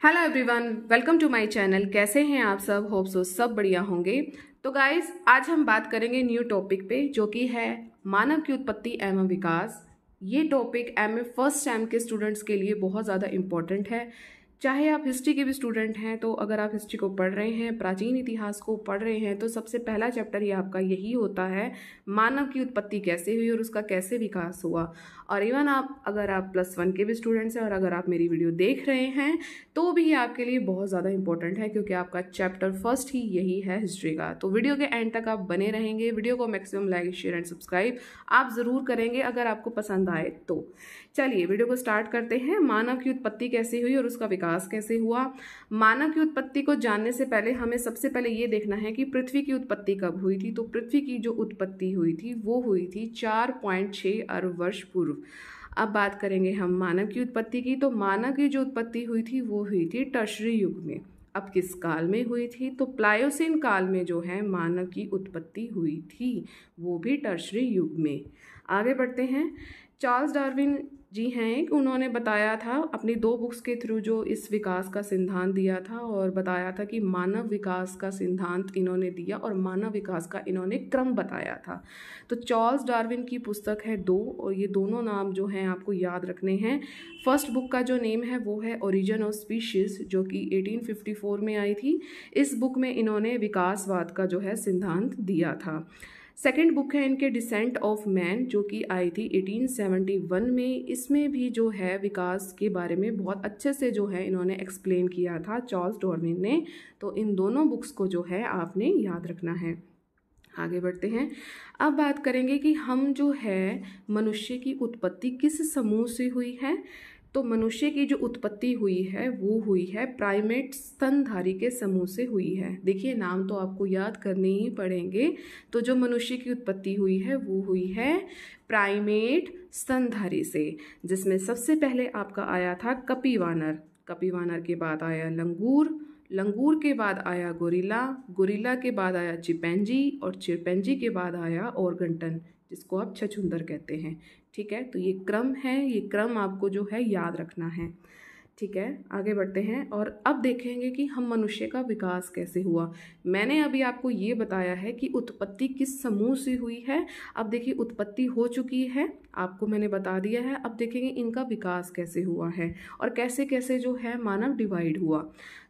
Hello everyone, welcome to my channel. कैसे हैं आप सब? होप सो सब बढ़िया होंगे। तो गाइस, आज हम बात करेंगे न्यू टॉपिक पे, जो कि है मानव की उत्पत्ति एवं विकास। ये टॉपिक एमए फर्स्ट सेम के स्टूडेंट्स के लिए बहुत ज़्यादा इम्पोर्टेंट है। चाहे आप हिस्ट्री के भी स्टूडेंट हैं, तो अगर आप हिस्ट्री को पढ़ रहे हैं, प्राचीन इतिहास को पढ़ रहे हैं, तो सबसे पहला चैप्टर ये आपका यही होता है, मानव की उत्पत्ति कैसे हुई और उसका कैसे विकास हुआ। और इवन अगर आप +1 के भी स्टूडेंट्स हैं और अगर आप मेरी वीडियो देख रहे हैं, तो भी ये आपके लिए बहुत ज़्यादा इंपॉर्टेंट है, क्योंकि आपका चैप्टर फर्स्ट ही यही है हिस्ट्री का। तो वीडियो के एंड तक आप बने रहेंगे। वीडियो को maximum like, share and subscribe आप ज़रूर करेंगे अगर आपको पसंद आए तो। चलिए वीडियो को स्टार्ट करते हैं। मानव की उत्पत्ति कैसे हुई और उसका विकास कैसे हुआ। मानव की उत्पत्ति को जानने से पहले हमें सबसे पहले ये देखना है कि पृथ्वी की उत्पत्ति कब हुई थी। तो पृथ्वी की जो उत्पत्ति हुई थी वो हुई थी 4.6 अरब वर्ष पूर्व। अब बात करेंगे हम मानव की उत्पत्ति की। तो मानव की जो उत्पत्ति हुई थी वो हुई थी टर्शरी युग में। अब किस काल में हुई थी? तो प्लायोसिन काल में जो है मानव की उत्पत्ति हुई थी, वो भी टर्शरी युग में। आगे बढ़ते हैं। चार्ल्स डार्विन जी हैं, उन्होंने बताया था अपनी 2 बुक्स के थ्रू जो इस विकास का सिद्धांत दिया था, और बताया था कि मानव विकास का सिद्धांत इन्होंने दिया और मानव विकास का इन्होंने क्रम बताया था। तो चार्ल्स डार्विन की पुस्तक है 2, और ये दोनों नाम जो हैं आपको याद रखने हैं। फर्स्ट बुक का जो नेम है वो है ओरिजिन ऑफ स्पीशीज, जो कि 1854 में आई थी। इस बुक में इन्होंने विकासवाद का जो है सिद्धांत दिया था। सेकेंड बुक है इनके डिसेंट ऑफ मैन, जो कि आई थी 1871 में। इसमें भी जो है विकास के बारे में बहुत अच्छे से जो है इन्होंने एक्सप्लेन किया था चार्ल्स डार्विन ने। तो इन दोनों बुक्स को जो है आपने याद रखना है। आगे बढ़ते हैं। अब बात करेंगे कि हम जो है मनुष्य की उत्पत्ति किस समूह से हुई है। तो मनुष्य की जो उत्पत्ति हुई है वो हुई है प्राइमेट स्तनधारी के समूह से हुई है। देखिए, नाम तो आपको याद करने ही पड़ेंगे। तो जो मनुष्य की उत्पत्ति हुई है वो हुई है प्राइमेट स्तनधारी से, जिसमें सबसे पहले आपका आया था कपिवानर। कपिवानर के बाद आया लंगूर, लंगूर के बाद आया गोरिल्ला, गोरिल्ला के बाद आया चिंपैंजी, और चिंपैंजी के बाद आया ऑर्गंटन, जिसको आप छछूंदर कहते हैं। ठीक है, तो ये क्रम है, ये क्रम आपको जो है याद रखना है। ठीक है, आगे बढ़ते हैं और अब देखेंगे कि हम मनुष्य का विकास कैसे हुआ। मैंने अभी आपको ये बताया है कि उत्पत्ति किस समूह से हुई है। अब देखिए, उत्पत्ति हो चुकी है, आपको मैंने बता दिया है। अब देखेंगे इनका विकास कैसे हुआ है और कैसे कैसे जो है मानव डिवाइड हुआ।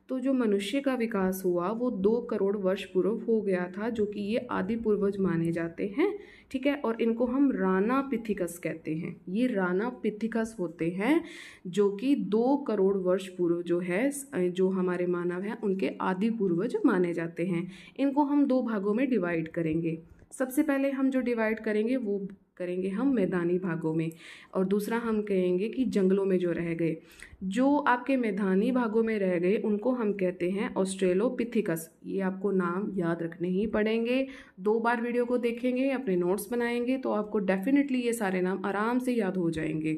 तो जो मनुष्य का विकास हुआ वो 2 करोड़ वर्ष पूर्व हो गया था, जो कि ये आदि पूर्वज माने जाते हैं। ठीक है, और इनको हम राना पिथिकस कहते हैं। ये राना पिथिकस होते हैं, जो कि 2 करोड़ वर्ष पूर्व जो है जो हमारे मानव हैं उनके आदि पूर्वज माने जाते हैं। इनको हम 2 भागों में डिवाइड करेंगे। सबसे पहले हम जो डिवाइड करेंगे वो करेंगे हम मैदानी भागों में, और दूसरा हम कहेंगे कि जंगलों में जो रह गए। जो आपके मैदानी भागों में रह गए उनको हम कहते हैं ऑस्ट्रेलोपिथिकस। ये आपको नाम याद रखने ही पड़ेंगे। 2 बार वीडियो को देखेंगे, अपने नोट्स बनाएंगे, तो आपको डेफिनेटली ये सारे नाम आराम से याद हो जाएंगे।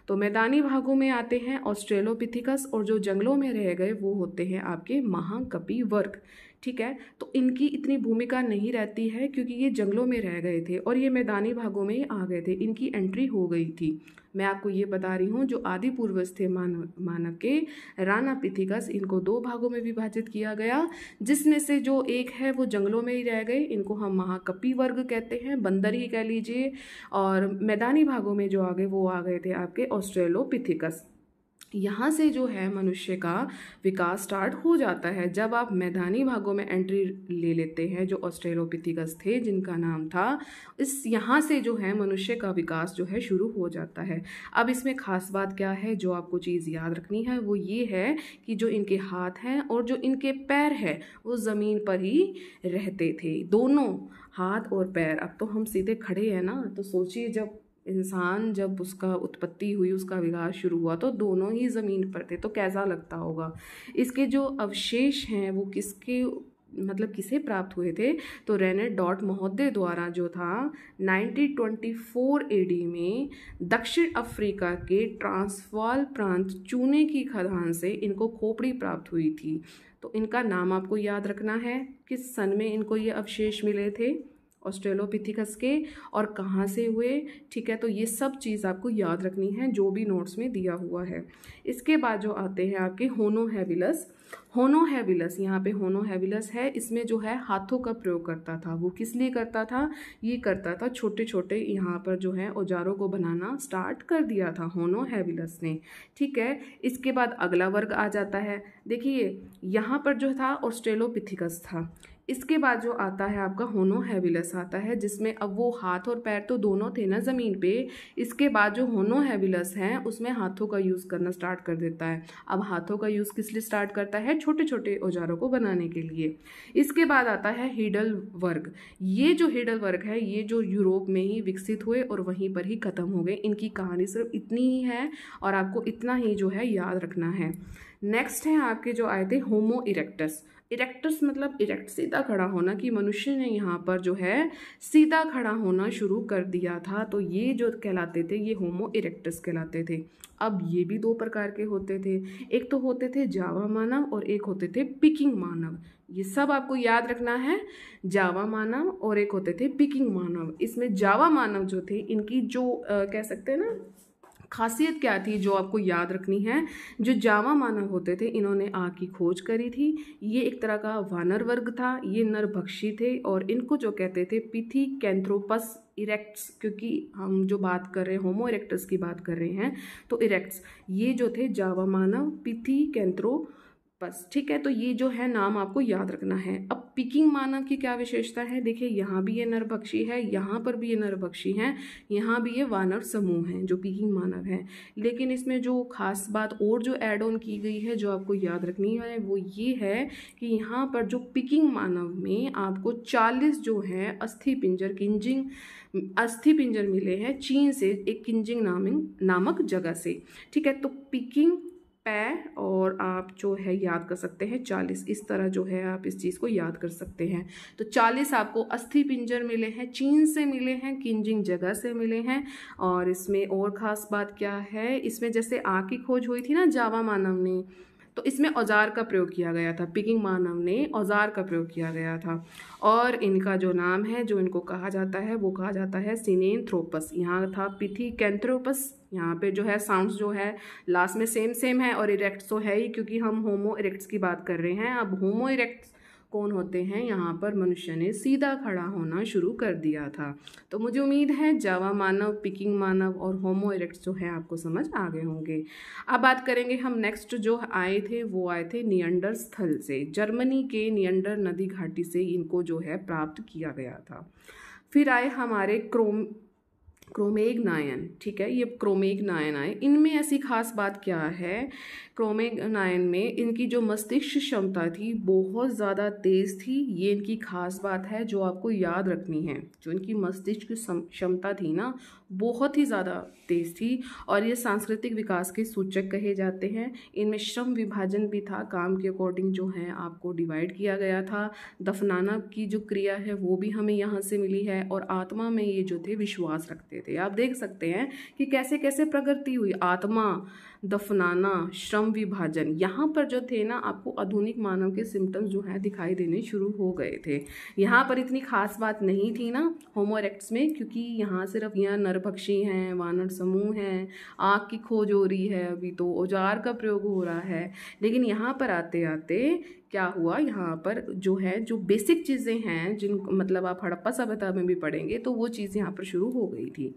तो मैदानी भागों में आते हैं ऑस्ट्रेलोपिथिकस, और जो जंगलों में रह गए वो होते हैं आपके महाकपिवर्ग। ठीक है, तो इनकी इतनी भूमिका नहीं रहती है, क्योंकि ये जंगलों में रह गए थे और ये मैदानी भागों में आ गए थे, इनकी एंट्री हो गई थी। मैं आपको ये बता रही हूँ, जो आदि पूर्वज थे मानव के राना पिथिकस, इनको 2 भागों में विभाजित किया गया, जिसमें से जो एक है वो जंगलों में ही रह गए, इनको हम महाकपिवर्ग कहते हैं, बंदर ही कह लीजिए। और मैदानी भागों में जो आ गए वो आ गए थे आपके ऑस्ट्रेलोपिथिकस। यहाँ से जो है मनुष्य का विकास स्टार्ट हो जाता है जब आप मैदानी भागों में एंट्री ले लेते हैं, जो ऑस्ट्रेलोपिथिकस थे जिनका नाम था। इस यहाँ से जो है मनुष्य का विकास जो है शुरू हो जाता है। अब इसमें खास बात क्या है जो आपको चीज़ याद रखनी है, वो ये है कि जो इनके हाथ हैं और जो इनके पैर हैं वो ज़मीन पर ही रहते थे, दोनों हाथ और पैर। अब तो हम सीधे खड़े हैं ना, तो सोचिए जब उसका उत्पत्ति हुई, उसका विकास शुरू हुआ, तो दोनों ही ज़मीन पर थे, तो कैसा लगता होगा। इसके जो अवशेष हैं वो किसे प्राप्त हुए थे? तो रेने डॉट महोदय द्वारा जो था 1924 AD में दक्षिण अफ्रीका के ट्रांसवाल प्रांत चूने की खदान से इनको खोपड़ी प्राप्त हुई थी। तो इनका नाम आपको याद रखना है, किस सन में इनको ये अवशेष मिले थे। ऑस्ट्रेलोपिथिकस के और कहाँ से हुए, ठीक है। तो ये सब चीज़ आपको याद रखनी है जो भी नोट्स में दिया हुआ है। इसके बाद जो आते हैं आपके होनो हैबिलस। होनो हैबिलस, यहाँ पे होनो हैबिलस है, इसमें जो है हाथों का प्रयोग करता था। वो किस लिए करता था? ये करता था छोटे छोटे यहाँ पर जो है औजारों को बनाना स्टार्ट कर दिया था होनो हैबिलस ने, ठीक है। इसके बाद अगला वर्ग आ जाता है, देखिए यहाँ पर जो था ऑस्ट्रेलोपिथिकस था। इसके बाद जो आता है आपका होनो हैबिलस आता है, जिसमें अब वो हाथ और पैर तो दोनों थे ना ज़मीन पे। इसके बाद जो होनो हैबिलस है उसमें हाथों का यूज़ करना स्टार्ट कर देता है। अब हाथों का यूज़ किस लिए स्टार्ट करता है? छोटे छोटे औजारों को बनाने के लिए। इसके बाद आता है हिडल वर्ग। ये जो हिडल वर्ग है ये जो यूरोप में ही विकसित हुए और वहीं पर ही ख़त्म हो गए। इनकी कहानी सिर्फ इतनी ही है और आपको इतना ही जो है याद रखना है। नेक्स्ट है आपके जो आए थे होमो इरेक्टस। इरेक्टस मतलब इरेक्ट, सीधा खड़ा होना, कि मनुष्य ने यहाँ पर जो है सीधा खड़ा होना शुरू कर दिया था। तो ये जो कहलाते थे ये होमो इरेक्टस कहलाते थे। अब ये भी दो प्रकार के होते थे, एक तो होते थे जावा मानव और एक होते थे पिकिंग मानव। ये सब आपको याद रखना है, जावा मानव और एक होते थे पिकिंग मानव। इसमें जावा मानव जो थे इनकी जो कह सकते हैं ना खासियत क्या थी जो आपको याद रखनी है। जो जावा मानव होते थे इन्होंने आग की खोज करी थी। ये एक तरह का वानर वर्ग था, ये नरभक्षी थे और इनको जो कहते थे पिथिकैंथ्रोपस इरेक्ट्स, क्योंकि हम जो बात कर रहे हैं होमो इरेक्टस की बात कर रहे हैं तो इरेक्ट्स ये जो थे जावा मानव पिथिकैंथ्रोपस, ठीक है। तो ये जो है नाम आपको याद रखना है। अब पिकिंग मानव की क्या विशेषता है? देखिए यहाँ भी ये नरभक्षी है, यहाँ पर भी ये नरभक्षी हैं, यहाँ भी ये वानर समूह हैं जो पिकिंग मानव है। लेकिन इसमें जो खास बात और जो ऐड ऑन की गई है जो आपको याद रखनी है वो ये है कि यहाँ पर जो पिकिंग मानव में आपको 40 जो है अस्थि पिंजर मिले हैं चीन से, एक किंजिंग नामक जगह से, ठीक है। तो पिकिंग और आप जो है याद कर सकते हैं 40, इस तरह जो है आप इस चीज़ को याद कर सकते हैं। तो 40 आपको अस्थि पिंजर मिले हैं, चीन से मिले हैं, किंजिंग जगह से मिले हैं। और इसमें और ख़ास बात क्या है, इसमें जैसे आग की खोज हुई थी ना जावा मानव ने, तो इसमें औजार का प्रयोग किया गया था, पिकिंग मानव ने औजार का प्रयोग किया गया था। और इनका जो नाम है जो इनको कहा जाता है वो कहा जाता है सिनेंथ्रोपस। यहाँ था पिथिकैंथ्रोपस, यहाँ पे जो है साउंड्स जो है लास्ट में सेम है और इरेक्ट्स तो है ही क्योंकि हम होमो इरेक्ट्स की बात कर रहे हैं। अब होमो इरेक्ट्स कौन होते हैं? यहाँ पर मनुष्य ने सीधा खड़ा होना शुरू कर दिया था। तो मुझे उम्मीद है जावा मानव, पिकिंग मानव और होमो इरेक्ट्स जो है आपको समझ आ गए होंगे। अब बात करेंगे हम नेक्स्ट जो आए थे वो आए थे नियंडरस्थल से। जर्मनी के नियंडर नदी घाटी से इनको जो है प्राप्त किया गया था। फिर आए हमारे क्रोमैग्नायन, ठीक है। ये क्रोमैग्नायन आए, इनमें ऐसी खास बात क्या है? क्रोमैग्नायन में इनकी जो मस्तिष्क क्षमता थी बहुत ज़्यादा तेज़ थी। ये इनकी खास बात है जो आपको याद रखनी है। जो इनकी मस्तिष्क क्षमता थी ना बहुत ही ज़्यादा तेज़ थी और ये सांस्कृतिक विकास के सूचक कहे जाते हैं। इनमें श्रम विभाजन भी था, काम के अकॉर्डिंग जो है आपको डिवाइड किया गया था। दफनाना की जो क्रिया है वो भी हमें यहाँ से मिली है और आत्मा में ये जो थे विश्वास रखते थे। आप देख सकते हैं कि कैसे कैसे प्रगति हुई, आत्मा, दफनाना, श्रम विभाजन, यहाँ पर जो थे ना आपको आधुनिक मानव के सिम्टम्स जो है दिखाई देने शुरू हो गए थे। यहाँ पर इतनी खास बात नहीं थी ना होमो इरेक्ट्स में, क्योंकि यहाँ सिर्फ यहाँ नरभक्षी हैं, वानर समूह हैं, आग की खोज हो रही है, अभी तो औजार का प्रयोग हो रहा है। लेकिन यहाँ पर आते आते क्या हुआ, यहाँ पर जो है जो बेसिक चीज़ें हैं जिन मतलब आप हड़प्पा सभ्यता में भी पढ़ेंगे तो वो चीज़ यहाँ पर शुरू हो गई थी।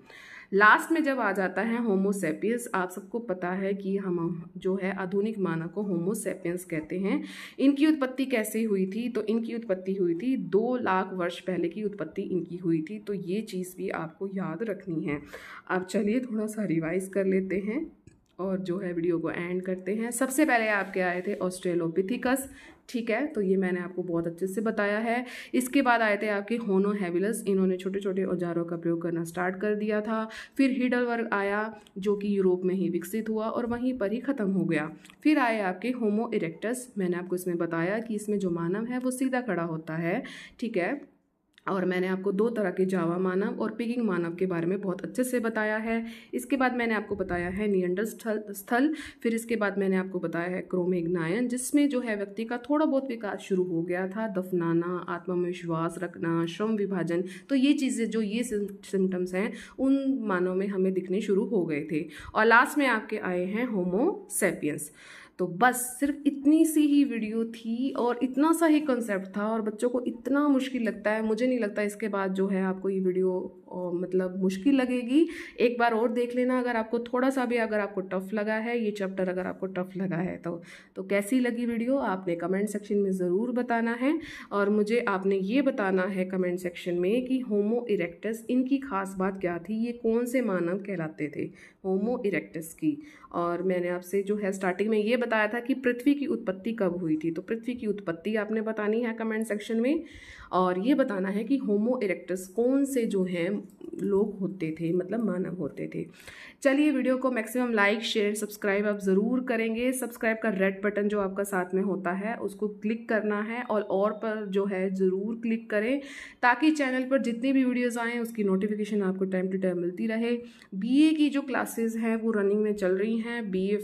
लास्ट में जब आ जाता है होमो सेपियंस, आप सबको पता है कि हम जो है आधुनिक मानव को होमो सेपियंस कहते हैं। इनकी उत्पत्ति कैसे हुई थी? तो इनकी उत्पत्ति हुई थी 2 लाख वर्ष पहले की उत्पत्ति इनकी हुई थी। तो ये चीज़ भी आपको याद रखनी है। अब चलिए थोड़ा सा रिवाइज कर लेते हैं और जो है वीडियो को एंड करते हैं। सबसे पहले आपके आए थे ऑस्ट्रेलोपिथिकस, ठीक है, तो ये मैंने आपको बहुत अच्छे से बताया है। इसके बाद आए थे आपके होनो हैबिलस, इन्होंने छोटे छोटे औजारों का प्रयोग करना स्टार्ट कर दिया था। फिर हिडलबर्ग आया जो कि यूरोप में ही विकसित हुआ और वहीं पर ही ख़त्म हो गया। फिर आए आपके होमो इरेक्टस, मैंने आपको इसमें बताया कि इसमें जो मानव है वो सीधा खड़ा होता है, ठीक है। और मैंने आपको 2 तरह के जावा मानव और पिगिंग मानव के बारे में बहुत अच्छे से बताया है। इसके बाद मैंने आपको बताया है नियंडरस्थल। फिर इसके बाद मैंने आपको बताया है क्रोमेग्नायन, जिसमें जो है व्यक्ति का थोड़ा बहुत विकास शुरू हो गया था, दफनाना, आत्मविश्वास रखना, श्रम विभाजन। तो ये चीज़ें जो ये सिम्टम्स हैं उन मानव में हमें दिखने शुरू हो गए थे। और लास्ट में आपके आए हैं होमो सेपियंस। तो बस सिर्फ इतनी सी ही वीडियो थी और इतना सा ही कंसेप्ट था और बच्चों को इतना मुश्किल लगता है। मुझे नहीं लगता इसके बाद जो है आपको ये वीडियो मतलब मुश्किल लगेगी। एक बार और देख लेना, अगर आपको थोड़ा सा भी अगर आपको टफ लगा है ये चैप्टर, अगर आपको टफ लगा है तो कैसी लगी वीडियो आपने कमेंट सेक्शन में ज़रूर बताना है। और मुझे आपने ये बताना है कमेंट सेक्शन में कि होमो इरेक्टस इनकी खास बात क्या थी, ये कौन से मानव कहलाते थे होमो इरेक्टस की। और मैंने आपसे जो है स्टार्टिंग में ये बताया था कि पृथ्वी की उत्पत्ति कब हुई थी, तो पृथ्वी की उत्पत्ति आपने बतानी है कमेंट सेक्शन में। और ये बताना है कि होमो इरेक्टस कौन से जो हैं लोग होते थे, मतलब मानव होते थे। चलिए वीडियो को मैक्सिमम लाइक शेयर सब्सक्राइब आप ज़रूर करेंगे। सब्सक्राइब का रेड बटन जो आपका साथ में होता है उसको क्लिक करना है और पर जो है ज़रूर क्लिक करें, ताकि चैनल पर जितनी भी वीडियोज़ आएँ उसकी नोटिफिकेशन आपको टाइम टू टाइम मिलती रहे। बीए की जो क्लासेस हैं वो रनिंग में चल रही हैं, बीए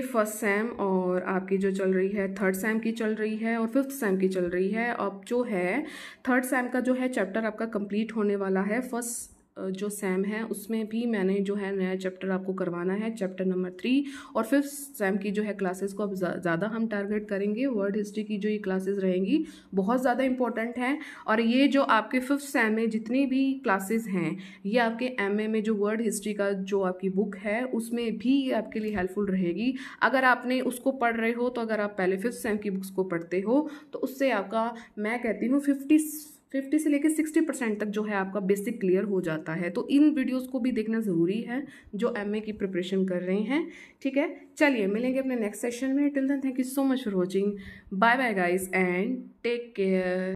फर्स्ट सेम और आपकी जो चल रही है थर्ड सेम की चल रही है और फिफ्थ सेम की चल रही है। अब जो है थर्ड सेम का जो है चैप्टर आपका कंप्लीट होने वाला है। फर्स्ट जो सेम है उसमें भी मैंने जो है नया चैप्टर आपको करवाना है, चैप्टर नंबर 3। और फिफ्थ सेम की जो है क्लासेस को अब ज़्यादा हम टारगेट करेंगे। वर्ड हिस्ट्री की जो ये क्लासेस रहेंगी बहुत ज़्यादा इंपॉर्टेंट हैं। और ये जो आपके फिफ्थ सेम में जितनी भी क्लासेस हैं ये आपके एमए में जो वर्ड हिस्ट्री का जो आपकी बुक है उसमें भी ये आपके लिए हेल्पफुल रहेगी। अगर आपने उसको पढ़ रहे हो तो अगर आप पहले फिफ्थ सेम की बुक्स को पढ़ते हो तो उससे आपका, मैं कहती हूँ 50 से लेकर 60% तक जो है आपका बेसिक क्लियर हो जाता है। तो इन वीडियोस को भी देखना ज़रूरी है जो एमए की प्रिपरेशन कर रहे हैं। ठीक है, चलिए मिलेंगे अपने नेक्स्ट सेशन में। Till then thank you so much for watching. Bye bye guys and take care.